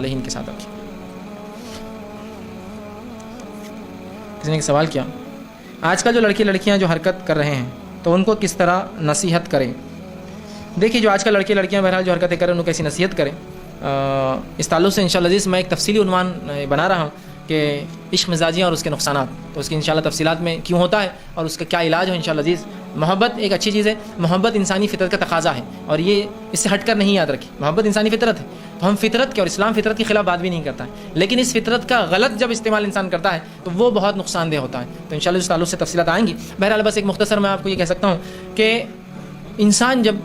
صالحین کے ساتھ رکھیں۔ کسی نے ایک سوال کیا، آج کل جو لڑکے لڑکیاں جو حرکت کر رہے ہیں تو ان کو کس طرح نصیحت کریں؟ دیکھیے جو آج کل لڑکے لڑکیاں بہرحال جو حرکتیں کریں ان کو کیسی نصیحت کریں، اس تعلق سے انشاءاللہ عزیز میں ایک تفصیلی عنوان بنا رہا ہوں کہ عشق مزاجیاں اور اس کے نقصانات، تو اس کی انشاءاللہ تفصیلات میں کیوں ہوتا ہے اور اس کا کیا علاج ہو انشاءاللہ عزیز۔ محبت ایک اچھی چیز ہے، محبت انسانی فطرت کا تقاضا ہے اور یہ اس سے ہٹ کر نہیں یاد رکھیں، محبت انسانی فطرت ہے، تو ہم فطرت کے اور اسلام فطرت کے خلاف بات بھی نہیں کرتا ہے، لیکن اس فطرت کا غلط جب استعمال انسان کرتا ہے تو وہ بہت نقصان دہ ہوتا ہے، تو انشاءاللہ اس تعلق سے تفصیلات آئیں گی۔ بہرحال بس ایک مختصر میں آپ کو یہ کہہ سکتا ہوں کہ انسان جب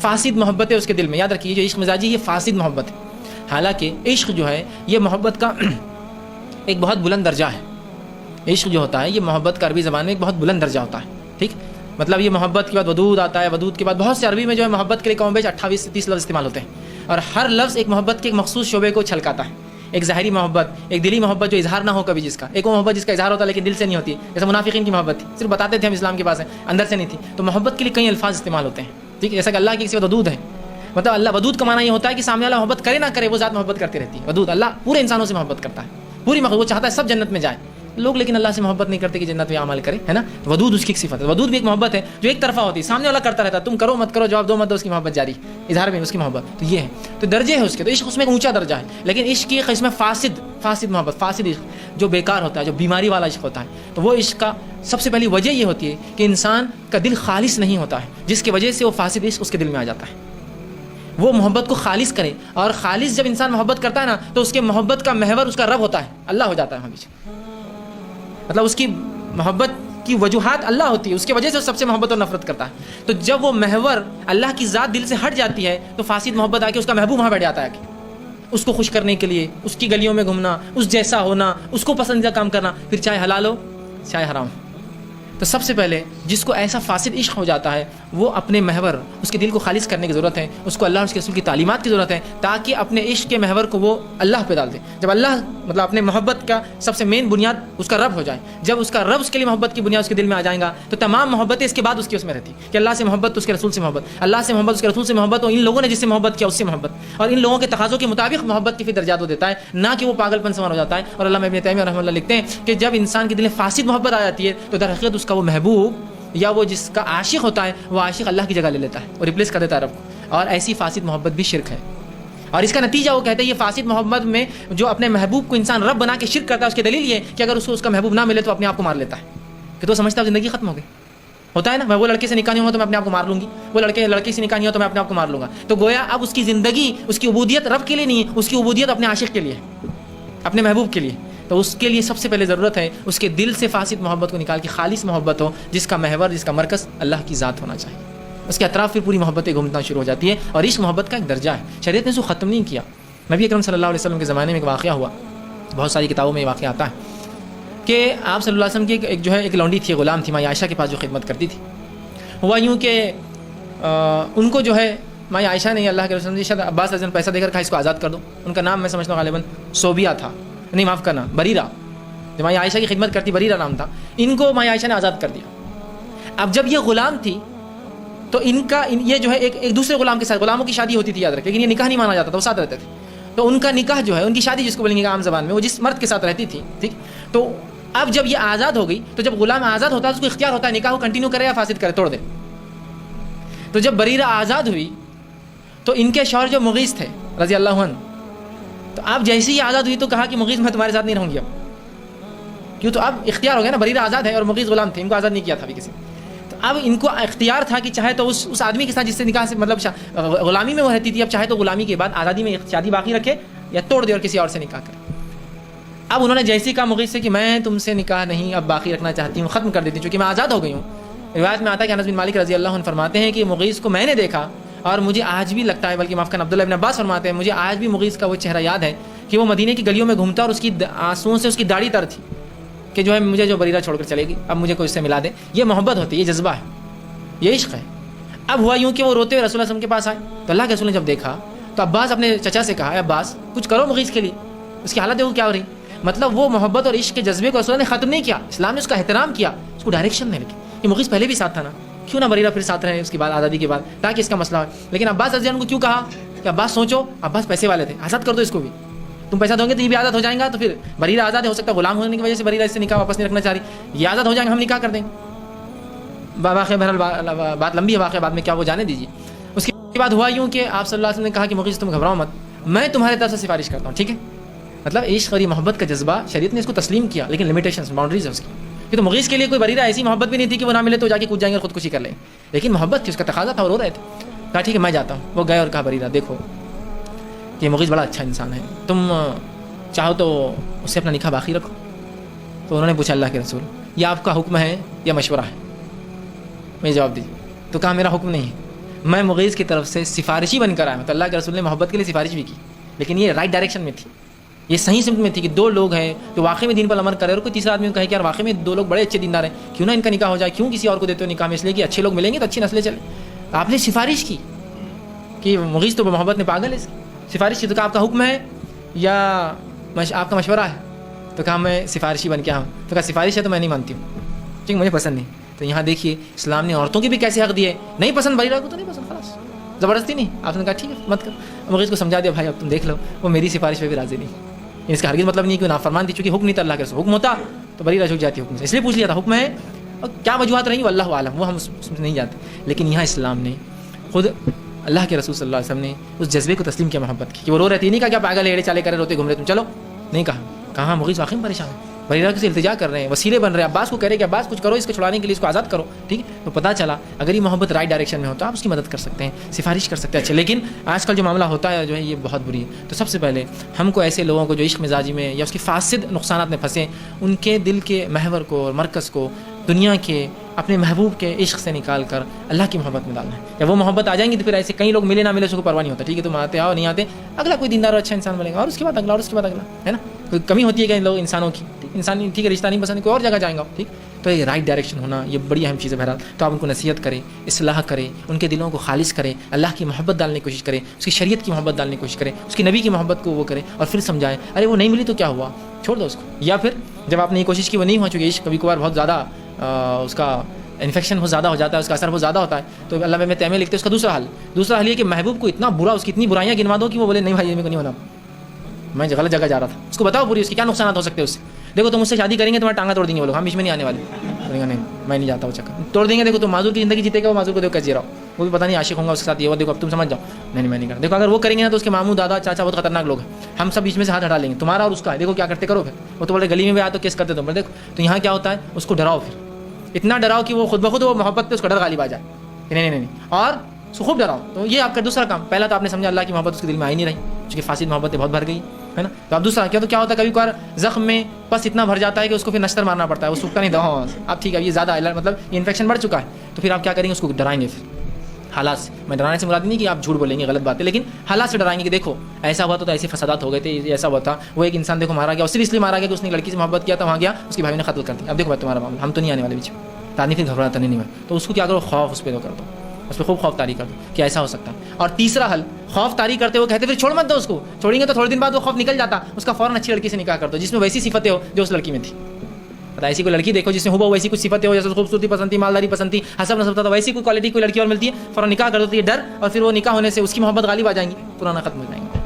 فاسد محبت ہے اس کے دل میں، یاد رکھیے جو عشق مزاجی یہ فاسد محبت ہے، حالانکہ عشق جو ہے یہ محبت کا ایک بہت بلند درجہ ہے۔ عشق جو ہوتا ہے یہ محبت کا عربی زبان میں ایک بہت بلند درجہ ہوتا ہے، ٹھیک، مطلب یہ محبت کے بعد ودود آتا ہے، ودود کے بعد بہت سے عربی میں جو ہے محبت کے لیے کم بیش 28 سے 30 لفظ استعمال ہوتے ہیں، اور ہر لفظ ایک محبت کے ایک مخصوص شعبے کو چھلکاتا ہے۔ ایک ظاہری محبت، ایک دلی محبت جو اظہار نہ ہو کبھی جس کا، ایک وہ محبت جس کا اظہار ہوتا ہے لیکن دل سے نہیں ہوتی، جیسے منافقین کی محبت تھی، صرف بتاتے تھے ہم اسلام کے پاس ہیں، اندر سے نہیں تھی، تو محبت کے لیے کئی الفاظ استعمال ہوتے ہیں، ٹھیک، جیسا کہ اللہ کی کسی ودود ہے، مطلب اللہ ودود کا معنی یہ ہوتا ہے کہ سامنے والا محبت کرے نہ کرے وہ ذات محبت کرتی رہتی ہے۔ ودود اللہ پورے انسانوں سے محبت کرتا ہے، پوری مخلوق، وہ چاہتا ہے سب جنت میں جائیں، لوگ لیکن اللہ سے محبت نہیں کرتے کہ جنت میں عمل کرے، ہے نا، ودود اس کی ایک صفت ہے۔ ودود بھی ایک محبت ہے جو ایک طرفہ ہوتی ہے، سامنے والا کرتا رہتا ہے، تم کرو مت کرو جواب دو مت دو، اس کی محبت جاری، اظہار میں اس کی محبت، تو یہ ہے، تو درجے ہیں اس کے، تو عشق اس میں ایک اونچا درجہ ہے، لیکن عشق کی قسم فاسد محبت، فاسد عشق جو بیکار ہوتا ہے، جو بیماری والا عشق ہوتا ہے، تو وہ عشق کا سب سے پہلی وجہ یہ ہوتی ہے کہ انسان کا دل خالص نہیں ہوتا ہے، جس کی وجہ سے وہ فاسد عشق اس کے دل میں آ جاتا ہے۔ وہ محبت کو خالص کرے، اور خالص جب انسان محبت کرتا ہے نا تو اس کے محبت کا محور اس کا رب ہوتا ہے، اللہ ہو جاتا ہے ہمیشہ، مطلب اس کی محبت کی وجوہات اللہ ہوتی ہے، اس کی وجہ سے وہ سب سے محبت اور نفرت کرتا ہے، تو جب وہ محور اللہ کی ذات دل سے ہٹ جاتی ہے تو فاسد محبت آ کے اس کا محبوب وہاں بیٹھ جاتا ہے، کہ اس کو خوش کرنے کے لیے اس کی گلیوں میں گھومنا، اس جیسا ہونا، اس کو پسندیدہ کام کرنا، پھر چاہے حلال ہو چاہے حرام ہو۔ تو سب سے پہلے جس کو ایسا فاسد عشق ہو جاتا ہے وہ اپنے محور، اس کے دل کو خالص کرنے کی ضرورت ہے، اس کو اللہ اور اس کے رسول کی تعلیمات کی ضرورت ہے، تاکہ اپنے عشق کے محور کو وہ اللہ پہ ڈال دے۔ جب اللہ مطلب اپنے محبت کا سب سے مین بنیاد اس کا رب ہو جائے، جب اس کا رب اس کے لیے محبت کی بنیاد اس کے دل میں آ جائیں گا تو تمام محبتیں اس کے بعد اس کی اس میں رہتی کہ اللہ سے محبت، اس کے رسول سے محبت، اللہ سے محبت، اس کے رسول سے محبت، اور ان لوگوں نے جس سے محبت کیا اس سے محبت، اور ان لوگوں کے تقاضوں کے مطابق محبت کی پھر درجات وہ دیتا ہے، نہ کہ وہ پاگل پن سوار ہو جاتا ہے۔ اور علامہ ابن تیمیہ رحمۃ اللہ لکھتے ہیں کہ جب انسان کے دل میں فاسد محبت آ جاتی ہے تو در حقیقت اس کا وہ محبوب یا وہ جس کا عاشق ہوتا ہے وہ عاشق اللہ کی جگہ لے لیتا ہے اور ریپلیس کر دیتا ہے رب کو، اور ایسی فاسد محبت بھی شرک ہے، اور اس کا نتیجہ وہ کہتے ہیں یہ فاسد محبت میں جو اپنے محبوب کو انسان رب بنا کے شرک کرتا ہے، اس کی دلیل یہ ہے کہ اگر اس کو اس کا محبوب نہ ملے تو اپنے آپ کو مار لیتا ہے، کہ تو سمجھتا ہے زندگی ختم ہو گئی، ہوتا ہے نا، میں وہ لڑکے سے نکاح نہیں ہوا تو میں اپنے آپ کو مار لوں گی، وہ لڑکی سے نکاح نہیں ہوا تو میں اپنے آپ کو مار لوں گا، تو گویا اب اس کی زندگی، اس کی عبودیت رب کے لیے نہیں ہے، اس کی عبودیت اپنے عاشق کے لیے، اپنے محبوب کے لیے، تو اس کے لیے سب سے پہلے ضرورت ہے اس کے دل سے فاسد محبت کو نکال کے خالص محبت ہو، جس کا محور، جس کا مرکز اللہ کی ذات ہونا چاہیے، اس کے اطراف پھر پوری محبتیں گھومنا شروع ہو جاتی ہے، اور اس محبت کا ایک درجہ ہے، شریعت نے اس کو ختم نہیں کیا۔ نبی اکرم صلی اللہ علیہ وسلم کے زمانے میں ایک واقعہ ہوا، بہت ساری کتابوں میں یہ واقعہ آتا ہے کہ آپ صلی اللہ علیہ وسلم کی ایک جو ہے ایک لونڈی تھی، غلام تھی، ماں عائشہ کے پاس جو خدمت کرتی تھی، ہوا یوں کہ ان کو جو ہے ماں عائشہ نے اللہ کے رسول شاید عباس رضی اللہ پیسہ دے کر کہا اس کو آزاد کر دو، ان کا نام میں سمجھتا ہوں غالباً صوبیہ تھا، نہیں معاف کرنا بریرہ، جو ماں عائشہ کی خدمت کرتی بریرہ نام تھا، ان کو ماں عائشہ نے آزاد کر دیا۔ اب جب یہ غلام تھی تو ان کا یہ جو ہے ایک دوسرے غلام کے ساتھ، غلاموں کی شادی ہوتی تھی یاد رکھیں، لیکن یہ نکاح نہیں مانا جاتا تھا، وہ ساتھ رہتے تھے، تو ان کا نکاح جو ہے، ان کی شادی جس کو بولیں گے عام زبان میں، وہ جس مرد کے ساتھ رہتی تھی، ٹھیک، تو اب جب یہ آزاد ہو گئی تو جب غلام آزاد ہوتا ہے اس کو اختیار ہوتا ہے نکاح کو کنٹینیو کرے یا فاسد کرے، توڑ دے۔ تو جب بریرہ آزاد ہوئی تو ان کے شوہر جو مغیث تھے رضی اللہ عنہ، تو اب جیسے ہی آزاد ہوئی تو کہا کہ مغیث میں تمہارے ساتھ نہیں رہوں گی اب، کیوں، تو اب اختیار ہو گیا نا، بریرہ آزاد ہے اور مغیث غلام تھے، ان کو آزاد نہیں کیا تھا ابھی کسی، تو اب ان کو اختیار تھا کہ چاہے تو اس آدمی کے ساتھ جس سے نکاح سے مطلب غلامی میں وہ رہتی تھی، اب چاہے تو غلامی کے بعد آزادی میں شادی باقی رکھے یا توڑ دے اور کسی اور سے نکاح کرے۔ اب انہوں نے جیسے کہا مغیث سے کہ میں تم سے نکاح نہیں اب باقی رکھنا چاہتی ہوں، ختم کر دیتی ہوں چونکہ میں آزاد ہو گئی ہوں۔ روایت میں آتا ہے کہ انس بن مالک رضی اللہ عنہ فرماتے ہیں کہ مغیث کو میں نے دیکھا اور مجھے آج بھی لگتا ہے، بلکہ معاف کرنا عبداللہ ابن عباس فرماتے ہیں مجھے آج بھی مغیث کا وہ چہرہ یاد ہے کہ وہ مدینے کی گلیوں میں گھومتا اور اس کی آنسوؤں سے اس کی داڑھی تر تھی کہ جو ہے مجھے جو بریرہ چھوڑ کر چلے گی، اب مجھے کوئی اس سے ملا دے۔ یہ محبت ہوتی ہے، یہ جذبہ ہے، یہ عشق ہے۔ اب ہوا یوں کہ وہ روتے ہوئے رسول اللہ صلی اللہ علیہ وسلم کے پاس آئے تو اللہ کے رسول نے جب دیکھا تو عباس اپنے چچا سے کہا، عباس کچھ کرو مغیث کے لیے، اس کی حالت دیکھو کیا ہو رہی، مطلب وہ محبت اور عشق کے جذبے کو رسول اللہ نے ختم نہیں کیا، اسلام نے اس کا احترام کیا، اس کو ڈائریکشن نہیں لگی۔ یہ مغیث پہلے بھی ساتھ تھا نا، کیوں نہ بریرہ پھر ساتھ رہے اس کے بعد آزادی کے بعد، تاکہ اس کا مسئلہ ہو۔ لیکن عباس رضی اللہ عنہ کو کیوں کہا کہ عباس سوچو، عباس پیسے والے تھے، آزاد کر دو اس کو بھی، تم پیسہ دو گے تو یہ بھی آزاد ہو جائیں گا، تو پھر بریرہ آزاد ہو سکتا ہے، غلام ہونے کی وجہ سے بریرہ اس سے نکاح واپس نہیں رکھنا چاہ رہی، یہ آزاد ہو جائیں گے، ہم نکاح کر دیں گے۔ واقعہ بہرحال بات لمبی ہے، واقعہ بعد میں کیا وہ جانے دیجیے۔ اس کے بعد ہوا یوں کہ آپ صلی اللہ علیہ وسلم نے کہا کہ مغیث تم گھبراؤ مت، میں تمہارے طرف سے سفارش کرتا ہوں، ٹھیک ہے؟ مطلب عشق اور محبت کا جذبہ شریعت نے اس کو تسلیم کیا، لیکن لمیٹیشنز، باؤنڈریز ہے اس کی، کہ تو مغیث کے لیے کوئی بریرہ ایسی محبت بھی نہیں تھی کہ وہ نہ ملے تو جا کے کود جائیں گے اور خودکشی کر لیں، لیکن محبت تھی، اس کا تقاضا تھا اور رو رہے تھے۔ کہا ٹھیک ہے میں جاتا ہوں، وہ گئے اور کہا بریرہ دیکھو یہ مغیث بڑا اچھا انسان ہے، تم چاہو تو اس سے اپنا نکاح باقی رکھو۔ تو انہوں نے پوچھا اللہ کے رسول یہ آپ کا حکم ہے یا مشورہ ہے؟ میں جواب دیجیے۔ تو کہا میرا حکم نہیں ہے، میں مغیث کی طرف سے سفارشی بن کر آیا ہوں۔ تو اللہ کے رسول نے محبت کے لیے سفارش بھی کی، لیکن یہ رائٹ ڈائریکشن میں تھی، یہ صحیح سمت میں تھی کہ دو لوگ ہیں جو واقعی میں دین پر عمل کرے، اور کوئی تیسرا آدمی کہے کہ یار واقعی میں دو لوگ بڑے اچھے دیندار ہیں، کیوں نہ ان کا نکاح ہو جائے، کیوں کسی اور کو دیتے ہو نکاح میں؟ اس لیے کہ اچھے لوگ ملیں گے تو اچھی نسلیں چلیں۔ آپ نے سفارش کی کہ مغیث تو محبت میں پاگل ہے، اس کی سفارش کی۔ تو کہا آپ کا حکم ہے یا آپ کا مشورہ ہے؟ تو کہا میں سفارشی بن کے آیا ہوں۔ تو کہا سفارش ہے تو میں نہیں مانتی ہوں، ٹھیک مجھے پسند نہیں۔ تو یہاں دیکھیے اسلام نے عورتوں کی بھی کیسے حق دیے، نہیں پسند بریرہ کو تو نہیں پسند، خلاص زبردستی نہیں، آپ نے کہا ٹھیک ہے مت کر۔ مغیث کو سمجھا دیا بھائی اب تم دیکھ لو، وہ میری سفارش پہ بھی راضی نہیں، اس کا ہرگز مطلب نہیں کہ نافرمان تھی، چونکہ حکم نہیں تھا اللہ کے رسول، حکم ہوتا تو بریرہ جھک جاتی حکم سے، اس لیے پوچھ لیا تھا حکم ہے، اور کیا وجوہات رہی وہ اللہ عالم، وہ ہم نہیں جانتے، لیکن یہاں اسلام نے خود اللہ کے رسول صلی اللہ علیہ وسلم نے اس جذبے کو تسلیم کیا محبت کی، کہ وہ رو رہتی نہیں کہا کیا پاگل ہے ایڑے چالے کرے روتے گھوم رہے تم چلو، نہیں کہا، کہاں مغیث واقعی پریشان ہے، بریرہ سے التجا کر رہے ہیں، وسیلے بن رہے ہیں، عباس کو کہہ رہے کہ عباس کچھ کرو اس کو چھڑانے کے لیے، اس کو آزاد کرو، ٹھیک ہے؟ تو پتہ چلا اگر یہ محبت رائٹ ڈائریکشن میں ہو تو آپ اس کی مدد کر سکتے ہیں، سفارش کر سکتے ہیں، اچھا۔ لیکن آج کل جو معاملہ ہوتا ہے جو ہے یہ بہت بری ہے۔ تو سب سے پہلے ہم کو ایسے لوگوں کو جو عشق مزاجی میں یا اس کے فاسد نقصانات میں پھنسے، ان کے دل کے محور کو اور مرکز کو دنیا کے اپنے محبوب کے عشق سے نکال کر اللہ کی محبت میں ڈالنا ہے۔ یا وہ محبت آ جائیں گی تو پھر ایسے کئی لوگ ملے نہ ملے اس کو پرواہ نہیں ہوتا، ٹھیک ہے تم آتے آؤ نہیں آتے، اگلا کوئی دیندار اور اچھا انسان ملے گا اور اس کے بعد اگلا اور اس کے بعد اگلا، ہے نا؟ کوئی کمی ہوتی ہے کہ ان لوگ انسانوں کی، انسان ٹھیک ہے رشتہ نہیں پسند کوئی اور جگہ جائیں گا، ٹھیک۔ تو یہ رائٹ ڈائریکشن ہونا یہ بڑی اہم چیز ہے۔ بہرحال تو آپ ان کو نصیحت کریں، اصلاح کریں، ان کے دلوں کو خالص کریں، اللہ کی محبت ڈالنے کی کوشش کریں، اس کی شریعت کی محبت ڈالنے کی کوشش کریں، اس کی نبی کی محبت کو وہ کریں، اور پھر سمجھائیں ارے وہ نہیں ملی تو کیا ہوا، چھوڑ دو اس کو۔ یا پھر جب آپ نے یہ کوشش کی وہ نہیں ہو چکی، عشق کبھی کبھار بہت زیادہ اس کا انفیکشن بہت زیادہ ہو جاتا ہے، اس کا اثر بہت زیادہ ہوتا ہے، تو اللہ میں تیمے لکھتے ہیں اس کا دوسرا حل یہ کہ محبوب کو اتنا برا، اس کی اتنی برائیاں گنوا دو کہ وہ بولے نہیں بھائی میرے کو نہیں ہونا، میں غلط جگہ جا رہا تھا، اس کو بتاؤ پوری اس کے کیا نقصانات ہو سکتے ہیں اس سے، دیکھو تم مجھ سے شادی کریں گے تمہارا ٹانگا توڑ دیں گے وہ لوگ، ہم بیچ میں نہیں آنے والے، بولیں گے نہیں میں نہیں جاتا وہ چکر توڑ دیں گے، دیکھو تم معذور کی زندگی جیتے گا، وہ معذور کو دیکھ کر جی رہا ہو، وہ بھی پتہ نہیں عاشق ہوں گا اس کے ساتھ، یہ وہ دیکھو اب تم سمجھ جاؤ نہیں میں نہیں کرتا، دیکھو اگر وہ کریں گے نا تو اس کے ماموں دادا چاچا بہت خطرناک لوگ ہیں، ہم سب بیچ میں سے ہاتھ ہٹا لیں گے تمہارا اور اس کا، دیکھو کیا کرتے کرو پھر، وہ تو بولے گلی میں بھی آئے تو کیس کرتے تم، دیکھو تو یہاں کیا ہوتا ہے اس کو ڈراؤ، پھر اتنا ڈراؤ کہ وہ خود بخود وہ محبت پہ اس کا ڈر غالب آ جائے، نہیں اور اس کو خوب ڈراؤ۔ تو یہ آپ کا دوسرا کام، پہلا تو آپ نے سمجھا اللہ کی محبت اس کے دل میں آئی نہیں رہی کیونکہ فاسد محبتیں بہت بھر گئی ہے نا، تو اب دوسرا کیا ہوتا ہے کبھی کبھار زخم میں پس اتنا بھر جاتا ہے کہ اس کو پھر نشتر مارنا پڑتا ہے، وہ سوکھتا نہیں، دوا اب ٹھیک ہے یہ زیادہ مطلب یہ انفیکشن بڑھ چکا ہے، تو پھر آپ کیا کریں گے اس کو ڈرائیں گے، پھر حالات سے، میں ڈرانے سے مراد نہیں کہ آپ جھوٹ بولیں گے غلط بات ہے، لیکن حالات سے ڈرائیں گے کہ دیکھو ایسا ہوا تو ایسے فسادات ہو گئے تھے، ایسا ہوا تھا، وہ ایک انسان دیکھو مارا گیا، صرف اس لیے مارا گیا کہ اس نے لڑکی سے محبت کیا تھا، وہاں گیا اس کی بھائی نے قتل کر دیا، اب دیکھو بھائی تمہارا معاملہ ہم تو نہیں آنے والے بیچ میں، آدمی پھر گھبراتا نہیں ہے، تو اس کو کیا کرو خوف اس پہ کر دو، اس پہ خوب خوف طاری کر دو کہ ایسا ہو سکتا ہے۔ اور تیسرا حل خوف طاری کرتے ہوئے کہتے پھر چھوڑ مت دو اس کو، چھوڑیں گے تو تھوڑے دن بعد وہ خوف نکل جاتا، اس کا فوراً اچھی لڑکی سے نکاح کر دو جس میں ویسی صفتیں ہو جو اس لڑکی میں تھی، ایسی کوئی لڑکی دیکھو جس میں ویسی کچھ صفتیں ہو، جیسے خوبصورتی پسند تھی، مالداری پسند تھی، حسب نسب تھا، ویسی کوئی کوالٹی کوئی لڑکی اور ملتی ہے فوراً نکاح کر دو، تو یہ ڈر اور پھر وہ نکاح ہونے سے اس کی محبت غالب آ جائیں گی، پرانا ختم ہو جائیں گے،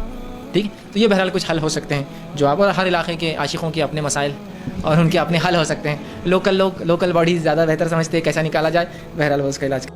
ٹھیک ہے۔ تو یہ بہرحال کچھ حل ہو سکتے ہیں جو آپ اور ہر علاقے کے عاشقوں کے اپنے مسائل اور ان کے اپنے حل ہو سکتے ہیں، لوکل باڈیز زیادہ بہتر سمجھتے ہیں کیسا نکالا جائے، بہرحال وہ اس کا علاج